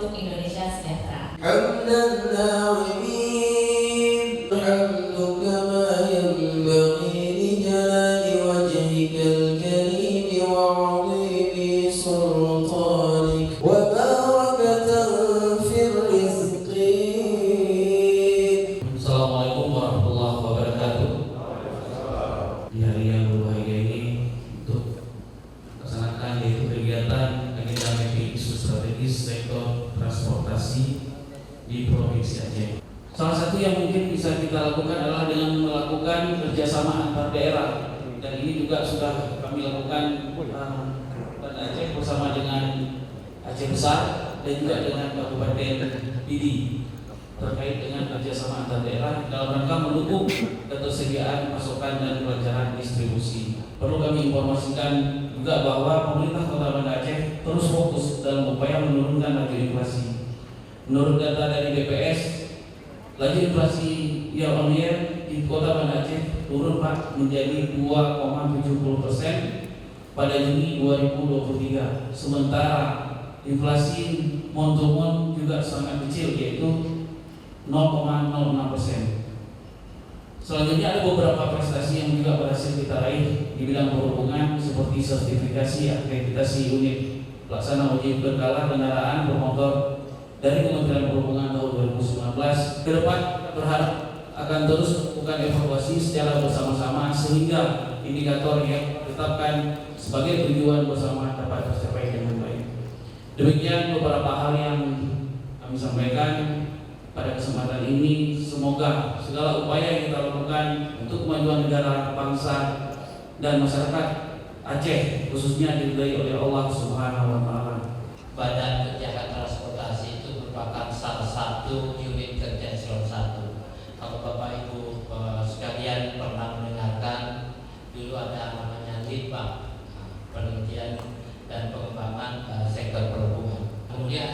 untuk Indonesia sejahtera. Assalamualaikum warahmatullahi wabarakatuh. Di hari yang berbahagia ini untuk melaksanakan yaitu kegiatan agenda mapping isu strategis sektor transportasi di Provinsi Aceh. Salah satu yang mungkin bisa kita lakukan adalah dengan melakukan kerjasama antar daerah, dan ini juga sudah kami lakukan Banda Aceh bersama dengan Aceh Besar dan juga dengan Kabupaten Pidi terkait dengan kerjasama antar daerah dalam rangka mendukung ketersediaan pasokan dan kelancaran distribusi. Perlu kami informasikan juga bahwa pemerintah Kota Banda Aceh terus fokus dalam upaya menurunkan laju inflasi. Menurut data dari BPS, laju inflasi year on year di Kota Banda Aceh turun Pak menjadi 2,70% pada Juni 2023. Sementara inflasi month to month juga sangat kecil, yaitu 0,06%. Selanjutnya ada beberapa prestasi yang juga berhasil kita raih di bidang perhubungan, seperti sertifikasi akreditasi unit pelaksana uji berkala kendaraan bermotor dari Kementerian Perhubungan tahun 2019. Ke depan berharap akan terus melakukan evaluasi secara bersama-sama sehingga indikator yang ditetapkan sebagai tujuan bersama dapat tercapai dengan baik. Demikian beberapa hal yang kami sampaikan pada kesempatan ini. Semoga segala upaya yang kita lakukan untuk kemajuan negara, bangsa, dan masyarakat Aceh khususnya diridai oleh Allah Subhanahu wa Ta'ala. Badan Kerja Transportasi itu merupakan salah satu unit kerja eselon 1. Kalau Bapak Ibu sekalian pernah mendengarkan, dulu ada namanya Litbang, penelitian dan pengembangan sektor perhubungan. Kemudian